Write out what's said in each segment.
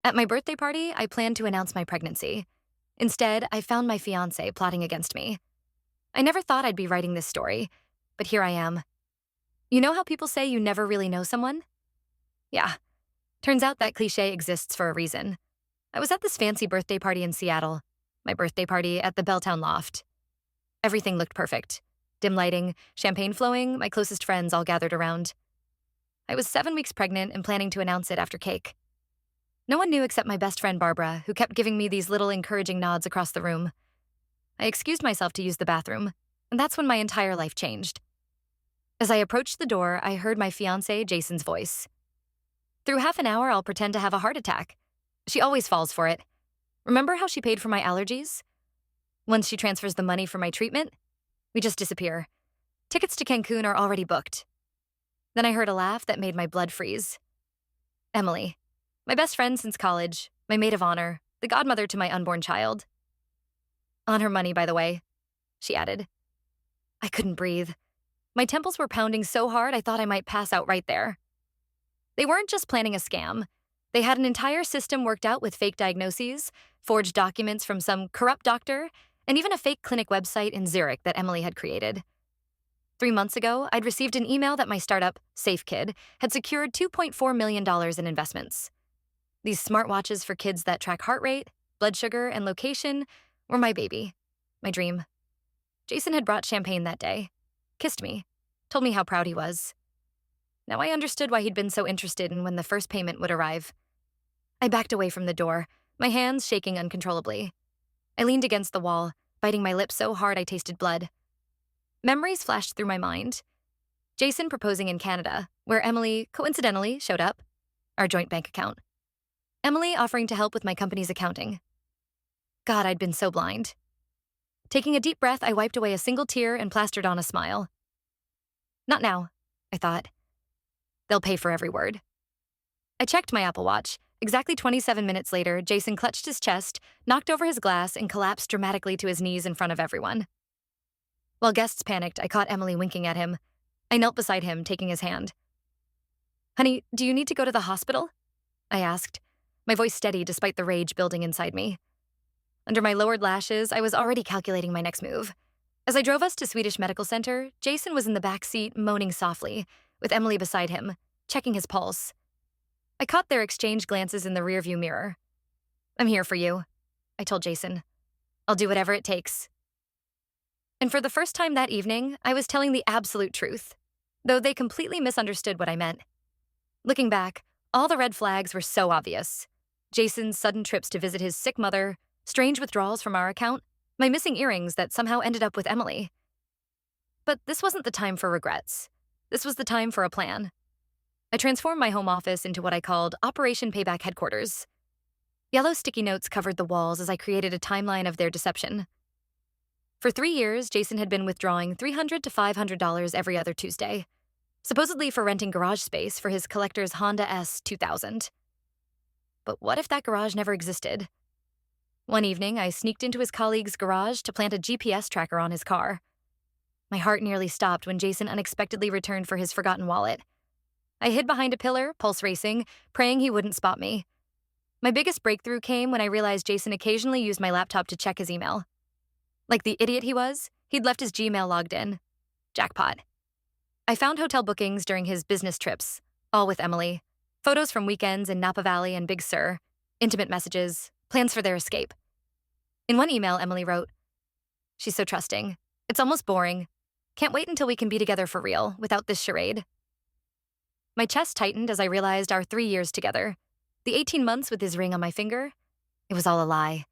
At my birthday party, I planned to announce my pregnancy. Instead, I found my fiancé plotting against me. I never thought I'd be writing this story, but here I am. You know how people say you never really know someone? Yeah, turns out that cliche exists for a reason. I was at this fancy birthday party in Seattle, my birthday party at the Belltown Loft. Everything looked perfect. Dim lighting, champagne flowing, my closest friends all gathered around. I was 7 weeks pregnant and planning to announce it after cake. No one knew except my best friend Barbara, who kept giving me these little encouraging nods across the room. I excused myself to use the bathroom, and that's when my entire life changed. As I approached the door, I heard my fiancé Jason's voice. Through half an hour, I'll pretend to have a heart attack. She always falls for it. Remember how she paid for my allergies? Once she transfers the money for my treatment, we just disappear. Tickets to Cancun are already booked. Then I heard a laugh that made my blood freeze. Emily, my best friend since college, my maid of honor, the godmother to my unborn child. On her money, by the way, she added. I couldn't breathe. My temples were pounding so hard I thought I might pass out right there. They weren't just planning a scam. They had an entire system worked out with fake diagnoses, forged documents from some corrupt doctor, and even a fake clinic website in Zurich that Emily had created. 3 months ago, I'd received an email that my startup, SafeKid, had secured $2.4 million in investments. These smartwatches for kids that track heart rate, blood sugar, and location were my baby, my dream. Jason had brought champagne that day, kissed me, told me how proud he was. Now I understood why he'd been so interested in when the first payment would arrive. I backed away from the door, my hands shaking uncontrollably. I leaned against the wall, biting my lip so hard I tasted blood. Memories flashed through my mind. Jason proposing in Canada, where Emily coincidentally showed up, our joint bank account. Emily offering to help with my company's accounting. God, I'd been so blind. Taking a deep breath, I wiped away a single tear and plastered on a smile. Not now, I thought. They'll pay for every word. I checked my Apple Watch. Exactly 27 minutes later, Jason clutched his chest, knocked over his glass, and collapsed dramatically to his knees in front of everyone. While guests panicked, I caught Emily winking at him. I knelt beside him, taking his hand. Honey, do you need to go to the hospital? I asked, my voice steady despite the rage building inside me. Under my lowered lashes, I was already calculating my next move. As I drove us to Swedish Medical Center, Jason was in the back seat, moaning softly, with Emily beside him, checking his pulse. I caught their exchanged glances in the rearview mirror. I'm here for you, I told Jason. I'll do whatever it takes. And for the first time that evening, I was telling the absolute truth, though they completely misunderstood what I meant. Looking back, all the red flags were so obvious. Jason's sudden trips to visit his sick mother, strange withdrawals from our account, my missing earrings that somehow ended up with Emily. But this wasn't the time for regrets. This was the time for a plan. I transformed my home office into what I called Operation Payback Headquarters. Yellow sticky notes covered the walls as I created a timeline of their deception. For 3 years, Jason had been withdrawing $300 to $500 every other Tuesday, supposedly for renting garage space for his collector's Honda S2000. But what if that garage never existed? One evening, I sneaked into his colleague's garage to plant a GPS tracker on his car. My heart nearly stopped when Jason unexpectedly returned for his forgotten wallet. I hid behind a pillar, pulse racing, praying he wouldn't spot me. My biggest breakthrough came when I realized Jason occasionally used my laptop to check his email. Like the idiot he was, he'd left his Gmail logged in. Jackpot. I found hotel bookings during his business trips, all with Emily. Photos from weekends in Napa Valley and Big Sur, intimate messages, plans for their escape. In one email, Emily wrote, "She's so trusting. It's almost boring. Can't wait until we can be together for real, without this charade." My chest tightened as I realized our 3 years together. The 18 months with his ring on my finger, it was all a lie.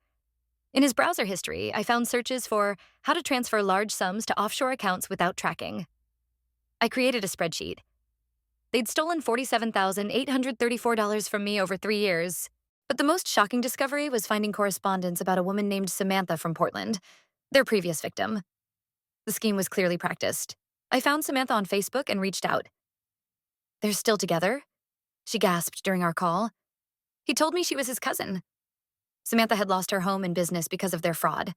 In his browser history, I found searches for how to transfer large sums to offshore accounts without tracking. I created a spreadsheet. They'd stolen $47,834 from me over 3 years. But the most shocking discovery was finding correspondence about a woman named Samantha from Portland, their previous victim. The scheme was clearly practiced. I found Samantha on Facebook and reached out. "They're still together?" she gasped during our call. He told me she was his cousin. Samantha had lost her home and business because of their fraud.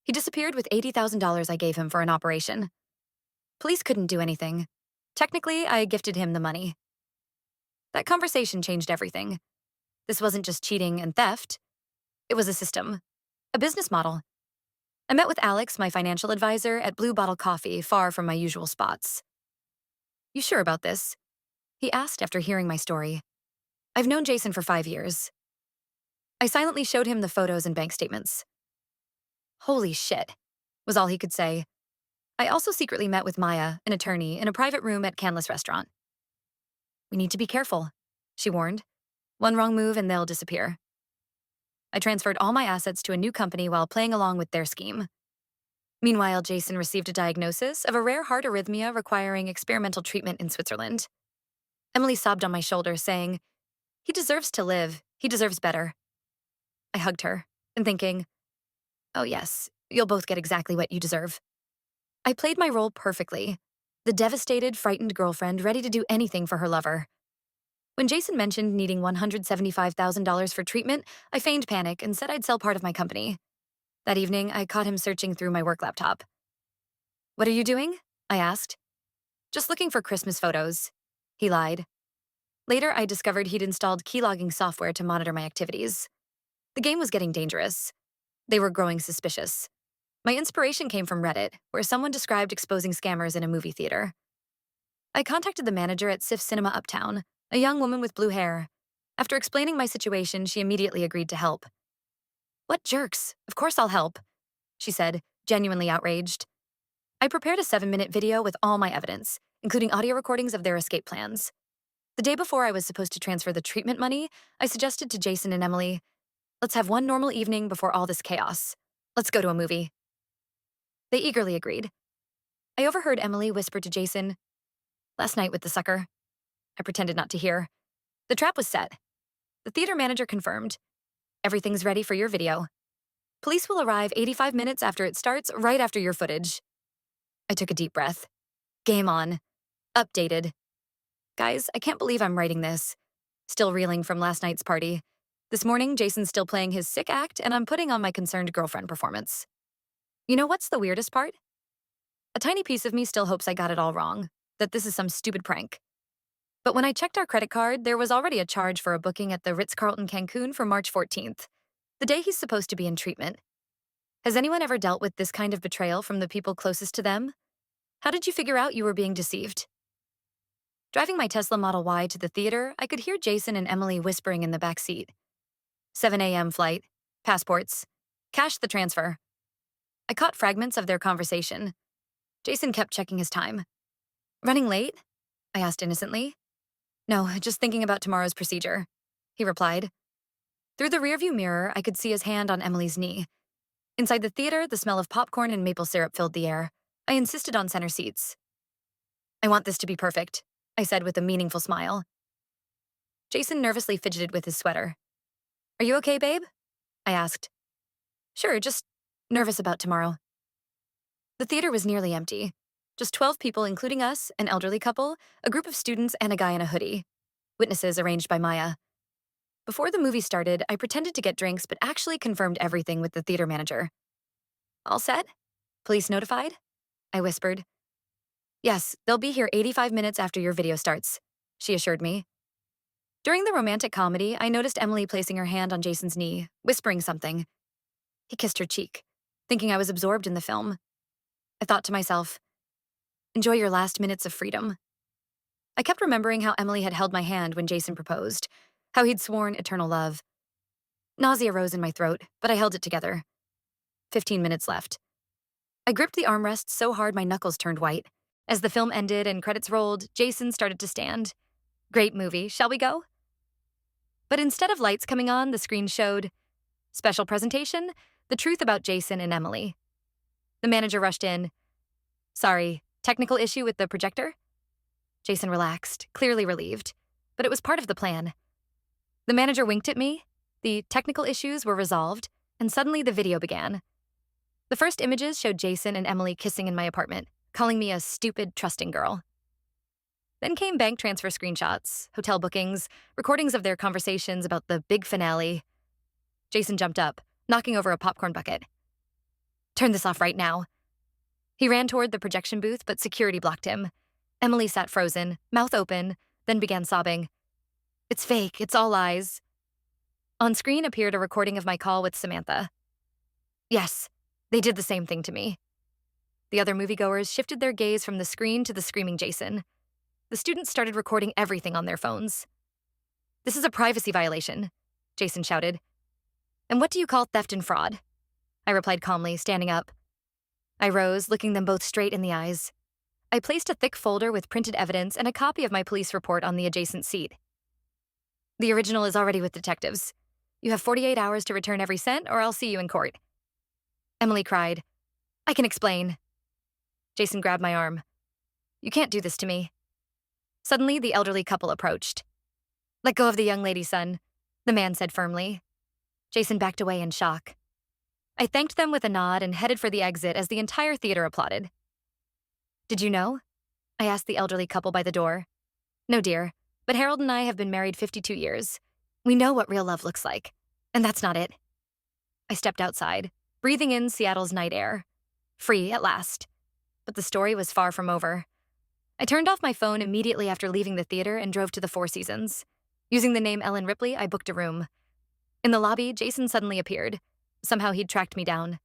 He disappeared with $80,000 I gave him for an operation. Police couldn't do anything. Technically, I gifted him the money. That conversation changed everything. This wasn't just cheating and theft, it was a system, a business model. I met with Alex, my financial advisor, at Blue Bottle Coffee, far from my usual spots. You sure about this? He asked after hearing my story. I've known Jason for 5 years. I silently showed him the photos and bank statements. Holy shit, was all he could say. I also secretly met with Maya, an attorney, in a private room at Canlis Restaurant. We need to be careful, she warned. One wrong move and they'll disappear. I transferred all my assets to a new company while playing along with their scheme. Meanwhile, Jason received a diagnosis of a rare heart arrhythmia requiring experimental treatment in Switzerland. Emily sobbed on my shoulder, saying, "He deserves to live. He deserves better." I hugged her, and thinking, oh yes, you'll both get exactly what you deserve. I played my role perfectly. The devastated, frightened girlfriend ready to do anything for her lover. When Jason mentioned needing $175,000 for treatment, I feigned panic and said I'd sell part of my company. That evening, I caught him searching through my work laptop. What are you doing? I asked. Just looking for Christmas photos. He lied. Later, I discovered he'd installed keylogging software to monitor my activities. The game was getting dangerous. They were growing suspicious. My inspiration came from Reddit, where someone described exposing scammers in a movie theater. I contacted the manager at SIF Cinema Uptown, a young woman with blue hair. After explaining my situation, she immediately agreed to help. What jerks? Of course I'll help, she said, genuinely outraged. I prepared a 7-minute video with all my evidence, including audio recordings of their escape plans. The day before I was supposed to transfer the treatment money, I suggested to Jason and Emily, let's have one normal evening before all this chaos. Let's go to a movie. They eagerly agreed. I overheard Emily whisper to Jason, last night with the sucker. I pretended not to hear. The trap was set. The theater manager confirmed. Everything's ready for your video. Police will arrive 85 minutes after it starts, right after your footage. I took a deep breath. Game on. Updated. Guys, I can't believe I'm writing this. Still reeling from last night's party. This morning, Jason's still playing his sick act, and I'm putting on my concerned girlfriend performance. You know what's the weirdest part? A tiny piece of me still hopes I got it all wrong, that this is some stupid prank. But when I checked our credit card, there was already a charge for a booking at the Ritz-Carlton Cancun for March 14th, the day he's supposed to be in treatment. Has anyone ever dealt with this kind of betrayal from the people closest to them? How did you figure out you were being deceived? Driving my Tesla Model Y to the theater, I could hear Jason and Emily whispering in the back seat. 7 a.m. flight, passports, cash the transfer. I caught fragments of their conversation. Jason kept checking his time. Running late? I asked innocently. No, just thinking about tomorrow's procedure, he replied. Through the rearview mirror, I could see his hand on Emily's knee. Inside the theater, the smell of popcorn and maple syrup filled the air. I insisted on center seats. I want this to be perfect, I said with a meaningful smile. Jason nervously fidgeted with his sweater. Are you okay, babe? I asked. Sure, just nervous about tomorrow. The theater was nearly empty. Just 12 people, including us, an elderly couple, a group of students, and a guy in a hoodie. Witnesses arranged by Maya. Before the movie started, I pretended to get drinks, but actually confirmed everything with the theater manager. All set? Police notified? I whispered. Yes, they'll be here 85 minutes after your video starts, she assured me. During the romantic comedy, I noticed Emily placing her hand on Jason's knee, whispering something. He kissed her cheek, thinking I was absorbed in the film. I thought to myself, enjoy your last minutes of freedom. I kept remembering how Emily had held my hand when Jason proposed, how he'd sworn eternal love. Nausea rose in my throat, but I held it together. 15 minutes left. I gripped the armrest so hard my knuckles turned white. As the film ended and credits rolled, Jason started to stand. Great movie, shall we go? But instead of lights coming on, the screen showed, special presentation, the truth about Jason and Emily. The manager rushed in. Sorry, technical issue with the projector? Jason relaxed, clearly relieved, but it was part of the plan. The manager winked at me, the technical issues were resolved, and suddenly the video began. The first images showed Jason and Emily kissing in my apartment, calling me a stupid, trusting girl. Then came bank transfer screenshots, hotel bookings, recordings of their conversations about the big finale. Jason jumped up, knocking over a popcorn bucket. Turn this off right now. He ran toward the projection booth, but security blocked him. Emily sat frozen, mouth open, then began sobbing. It's fake, it's all lies. On screen appeared a recording of my call with Samantha. Yes, they did the same thing to me. The other moviegoers shifted their gaze from the screen to the screaming Jason. The students started recording everything on their phones. This is a privacy violation, Jason shouted. And what do you call theft and fraud? I replied calmly, standing up. I rose, looking them both straight in the eyes. I placed a thick folder with printed evidence and a copy of my police report on the adjacent seat. The original is already with detectives. You have 48 hours to return every cent, or I'll see you in court. Emily cried. I can explain. Jason grabbed my arm. You can't do this to me. Suddenly, the elderly couple approached. Let go of the young lady, son, the man said firmly. Jason backed away in shock. I thanked them with a nod and headed for the exit as the entire theater applauded. Did you know? I asked the elderly couple by the door. No, dear, but Harold and I have been married 52 years. We know what real love looks like, and that's not it. I stepped outside, breathing in Seattle's night air. Free at last. But the story was far from over. I turned off my phone immediately after leaving the theater and drove to the Four Seasons. Using the name Ellen Ripley, I booked a room. In the lobby, Jason suddenly appeared. Somehow he'd tracked me down.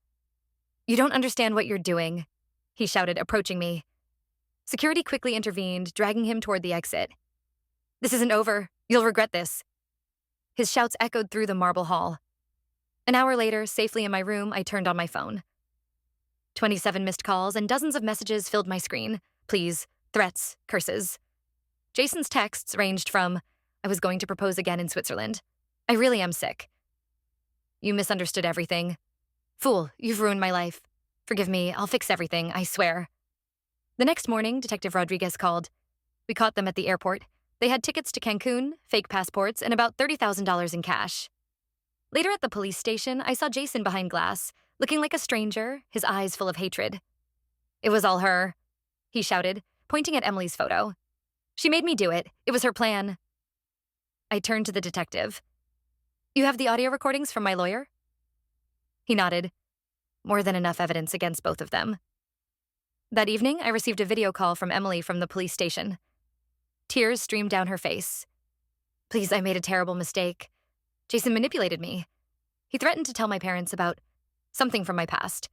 You don't understand what you're doing, he shouted, approaching me. Security quickly intervened, dragging him toward the exit. This isn't over. You'll regret this. His shouts echoed through the marble hall. An hour later, safely in my room, I turned on my phone. 27 missed calls and dozens of messages filled my screen. Please, threats, curses. Jason's texts ranged from, I was going to propose again in Switzerland. I really am sick. You misunderstood everything. Fool, you've ruined my life. Forgive me, I'll fix everything, I swear. The next morning, Detective Rodriguez called. We caught them at the airport. They had tickets to Cancun, fake passports, and about $30,000 in cash. Later at the police station, I saw Jason behind glass, looking like a stranger, his eyes full of hatred. It was all her, he shouted, pointing at Emily's photo. She made me do it. It was her plan. I turned to the detective. You have the audio recordings from my lawyer? He nodded. More than enough evidence against both of them. That evening, I received a video call from Emily from the police station. Tears streamed down her face. Please, I made a terrible mistake. Jason manipulated me. He threatened to tell my parents about something from my past.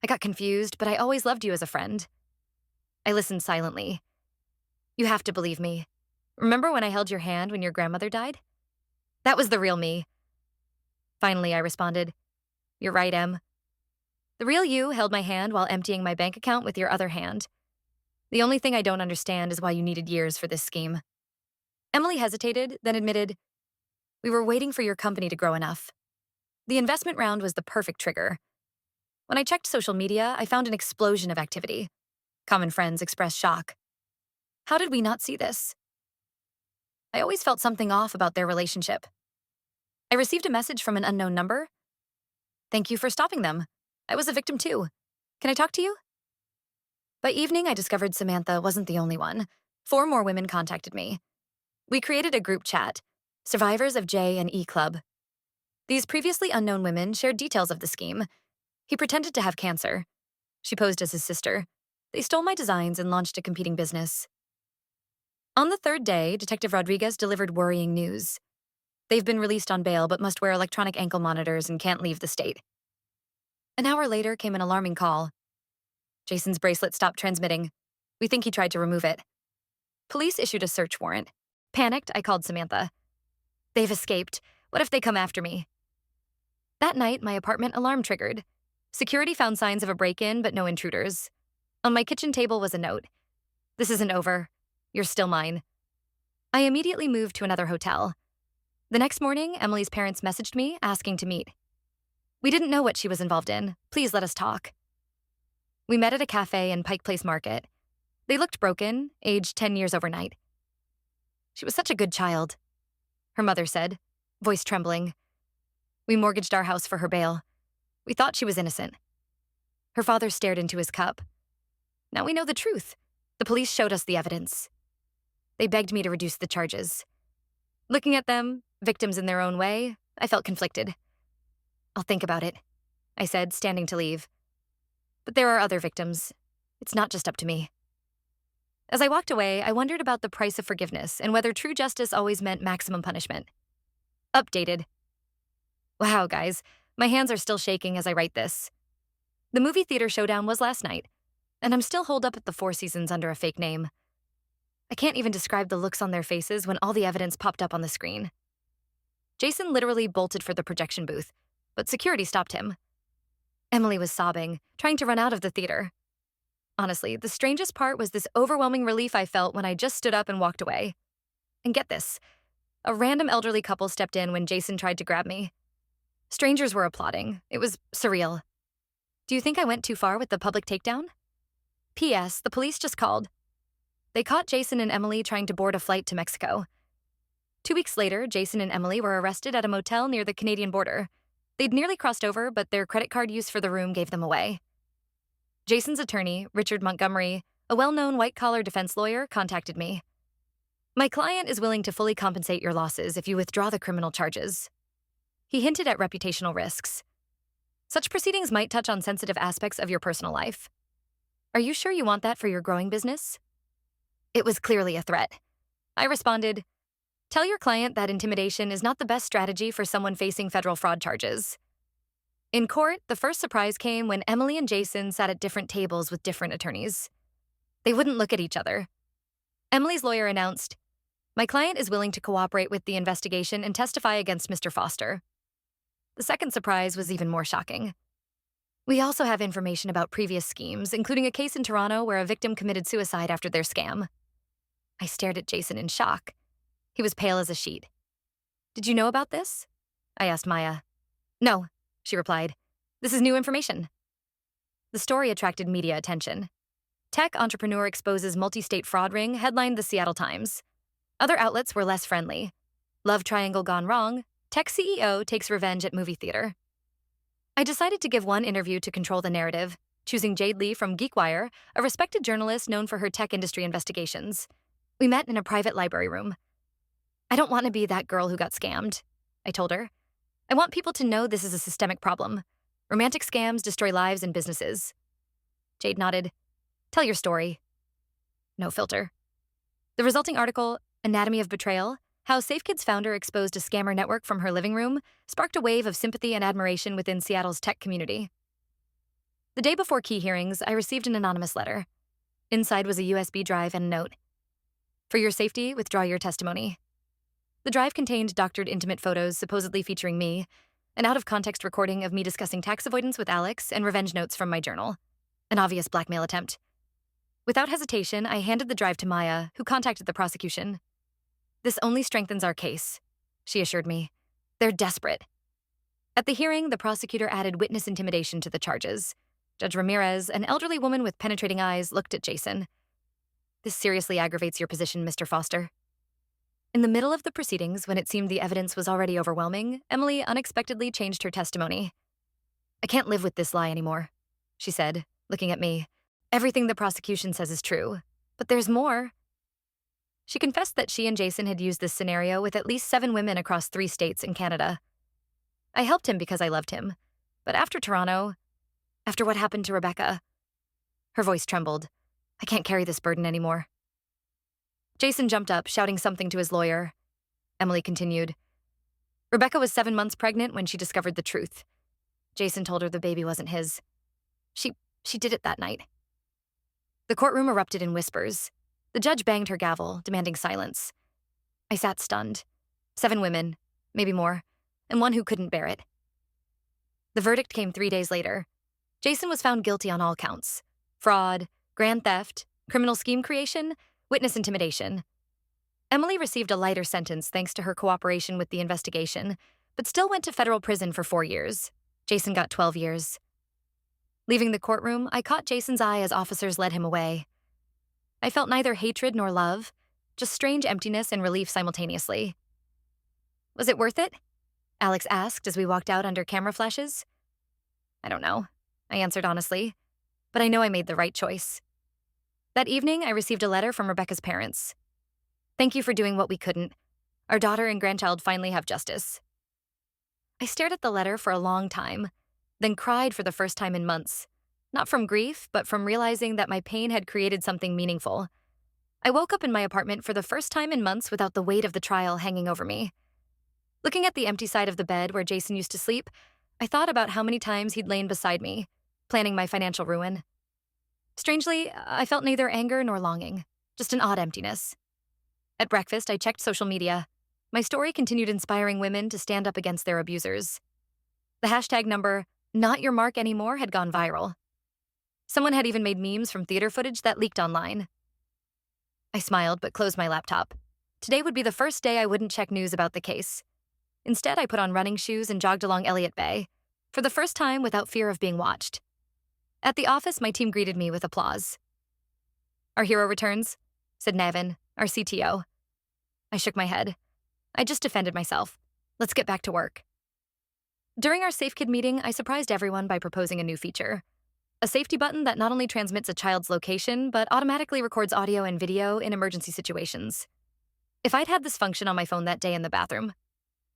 I got confused, but I always loved you as a friend. I listened silently. You have to believe me. Remember when I held your hand when your grandmother died? That was the real me. Finally, I responded, You're right, Em. The real you held my hand while emptying my bank account with your other hand. The only thing I don't understand is why you needed years for this scheme. Emily hesitated, then admitted, We were waiting for your company to grow enough. The investment round was the perfect trigger. When I checked social media, I found an explosion of activity. Common friends expressed shock. How did we not see this? I always felt something off about their relationship. I received a message from an unknown number. Thank you for stopping them. I was a victim too. Can I talk to you? By evening, I discovered Samantha wasn't the only one. 4 more women contacted me. We created a group chat, Survivors of J and E Club. These previously unknown women shared details of the scheme. He pretended to have cancer. She posed as his sister. They stole my designs and launched a competing business. On the 3rd day, Detective Rodriguez delivered worrying news. They've been released on bail but must wear electronic ankle monitors and can't leave the state. An hour later came an alarming call. Jason's bracelet stopped transmitting. We think he tried to remove it. Police issued a search warrant. Panicked, I called Samantha. They've escaped. What if they come after me? That night, my apartment alarm triggered. Security found signs of a break-in, but no intruders. On my kitchen table was a note. This isn't over. You're still mine. I immediately moved to another hotel. The next morning, Emily's parents messaged me, asking to meet. We didn't know what she was involved in. Please let us talk. We met at a cafe in Pike Place Market. They looked broken, aged 10 years overnight. She was such a good child, her mother said, voice trembling. We mortgaged our house for her bail. We thought she was innocent. Her father stared into his cup. Now we know the truth. The police showed us the evidence. They begged me to reduce the charges. Looking at them, victims in their own way, I felt conflicted. I'll think about it, I said, standing to leave. But there are other victims. It's not just up to me. As I walked away, I wondered about the price of forgiveness and whether true justice always meant maximum punishment. Updated. Wow, guys, my hands are still shaking as I write this. The movie theater showdown was last night, and I'm still holed up at the Four Seasons under a fake name. I can't even describe the looks on their faces when all the evidence popped up on the screen. Jason literally bolted for the projection booth, but security stopped him. Emily was sobbing, trying to run out of the theater. Honestly, the strangest part was this overwhelming relief I felt when I just stood up and walked away. And get this, a random elderly couple stepped in when Jason tried to grab me. Strangers were applauding. It was surreal. Do you think I went too far with the public takedown? P.S. The police just called. They caught Jason and Emily trying to board a flight to Mexico. 2 weeks later, Jason and Emily were arrested at a motel near the Canadian border. They'd nearly crossed over, but their credit card use for the room gave them away. Jason's attorney, Richard Montgomery, a well-known white-collar defense lawyer, contacted me. My client is willing to fully compensate your losses if you withdraw the criminal charges. He hinted at reputational risks. Such proceedings might touch on sensitive aspects of your personal life. Are you sure you want that for your growing business? It was clearly a threat. I responded, tell your client that intimidation is not the best strategy for someone facing federal fraud charges. In court, the first surprise came when Emily and Jason sat at different tables with different attorneys. They wouldn't look at each other. Emily's lawyer announced, my client is willing to cooperate with the investigation and testify against Mr. Foster. The second surprise was even more shocking. We also have information about previous schemes, including a case in Toronto where a victim committed suicide after their scam. I stared at Jason in shock. He was pale as a sheet. Did you know about this? I asked Maya. No, she replied. This is new information. The story attracted media attention. Tech entrepreneur exposes multi-state fraud ring headlined the Seattle Times. Other outlets were less friendly. Love triangle gone wrong. Tech CEO takes revenge at movie theater. I decided to give one interview to control the narrative, choosing Jade Lee from GeekWire, a respected journalist known for her tech industry investigations. We met in a private library room. I don't want to be that girl who got scammed, I told her. I want people to know this is a systemic problem. Romantic scams destroy lives and businesses. Jade nodded. Tell your story. No filter. The resulting article, Anatomy of Betrayal, How SafeKid's founder exposed a scammer network from her living room, sparked a wave of sympathy and admiration within Seattle's tech community. The day before key hearings, I received an anonymous letter. Inside was a USB drive and a note. For your safety, withdraw your testimony. The drive contained doctored intimate photos supposedly featuring me, an out-of-context recording of me discussing tax avoidance with Alex, and revenge notes from my journal. An obvious blackmail attempt. Without hesitation, I handed the drive to Maya, who contacted the prosecution. This only strengthens our case, she assured me. They're desperate. At the hearing, the prosecutor added witness intimidation to the charges. Judge Ramirez, an elderly woman with penetrating eyes, looked at Jason. This seriously aggravates your position, Mr. Foster. In the middle of the proceedings, when it seemed the evidence was already overwhelming, Emily unexpectedly changed her testimony. I can't live with this lie anymore, she said, looking at me. Everything the prosecution says is true, but there's more. She confessed that she and Jason had used this scenario with at least 7 women across 3 states in Canada. I helped him because I loved him, but after Toronto, after what happened to Rebecca, her voice trembled. I can't carry this burden anymore. Jason jumped up, shouting something to his lawyer. Emily continued. Rebecca was 7 months pregnant when she discovered the truth. Jason told her the baby wasn't his. She did it that night. The courtroom erupted in whispers. The judge banged her gavel, demanding silence. I sat stunned. 7 women, maybe more, and one who couldn't bear it. The verdict came 3 days later. Jason was found guilty on all counts. Fraud, grand theft, criminal scheme creation, witness intimidation. Emily received a lighter sentence thanks to her cooperation with the investigation, but still went to federal prison for 4 years. Jason got 12 years. Leaving the courtroom, I caught Jason's eye as officers led him away. I felt neither hatred nor love, just strange emptiness and relief simultaneously. Was it worth it? Alex asked as we walked out under camera flashes. I don't know, I answered honestly, but I know I made the right choice. That evening, I received a letter from Rebecca's parents. Thank you for doing what we couldn't. Our daughter and grandchild finally have justice. I stared at the letter for a long time, then cried for the first time in months. Not from grief, but from realizing that my pain had created something meaningful. I woke up in my apartment for the first time in months without the weight of the trial hanging over me. Looking at the empty side of the bed where Jason used to sleep, I thought about how many times he'd lain beside me, planning my financial ruin. Strangely, I felt neither anger nor longing, just an odd emptiness. At breakfast, I checked social media. My story continued inspiring women to stand up against their abusers. The hashtag number, not your mark anymore, had gone viral. Someone had even made memes from theater footage that leaked online. I smiled but closed my laptop. Today would be the first day I wouldn't check news about the case. Instead, I put on running shoes and jogged along Elliott Bay, for the first time without fear of being watched. At the office, my team greeted me with applause. "Our hero returns," said Nevin, our CTO. I shook my head. I just defended myself. Let's get back to work. During our Safe Kid meeting, I surprised everyone by proposing a new feature. A safety button that not only transmits a child's location, but automatically records audio and video in emergency situations. If I'd had this function on my phone that day in the bathroom,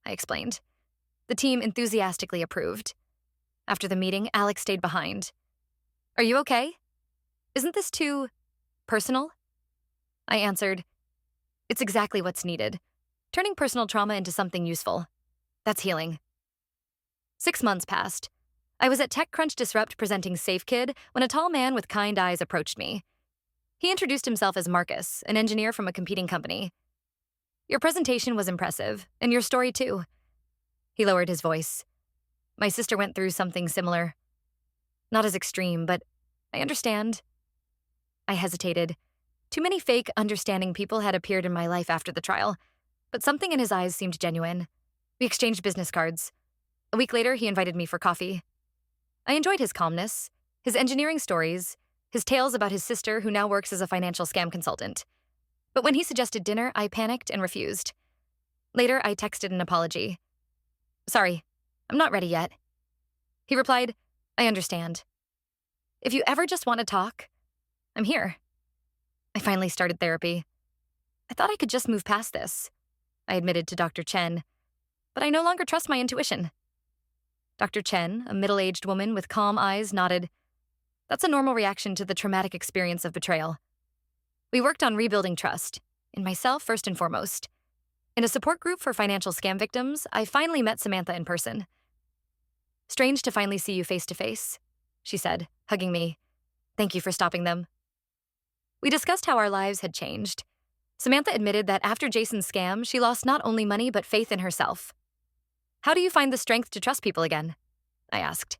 I explained. The team enthusiastically approved. After the meeting, Alex stayed behind. "Are you okay? Isn't this too personal?" I answered, "It's exactly what's needed. Turning personal trauma into something useful. That's healing." 6 months passed. I was at TechCrunch Disrupt presenting Safe Kid when a tall man with kind eyes approached me. He introduced himself as Marcus, an engineer from a competing company. "Your presentation was impressive, and your story too." He lowered his voice. "My sister went through something similar. Not as extreme, but I understand." I hesitated. Too many fake, understanding people had appeared in my life after the trial, but something in his eyes seemed genuine. We exchanged business cards. A week later, he invited me for coffee. I enjoyed his calmness, his engineering stories, his tales about his sister who now works as a financial scam consultant. But when he suggested dinner, I panicked and refused. Later, I texted an apology. "Sorry, I'm not ready yet." He replied, "I understand. If you ever just want to talk, I'm here." I finally started therapy. I thought I could just move past this, I admitted to Dr. Chen, but I no longer trust my intuition. Dr. Chen, a middle-aged woman with calm eyes, nodded. "That's a normal reaction to the traumatic experience of betrayal." We worked on rebuilding trust, in myself first and foremost. In a support group for financial scam victims, I finally met Samantha in person. "Strange to finally see you face to face," she said, hugging me. "Thank you for stopping them." We discussed how our lives had changed. Samantha admitted that after Jason's scam, she lost not only money but faith in herself. "How do you find the strength to trust people again?" I asked.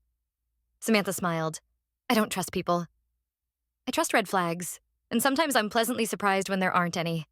Samantha smiled. "I don't trust people. I trust red flags, and sometimes I'm pleasantly surprised when there aren't any."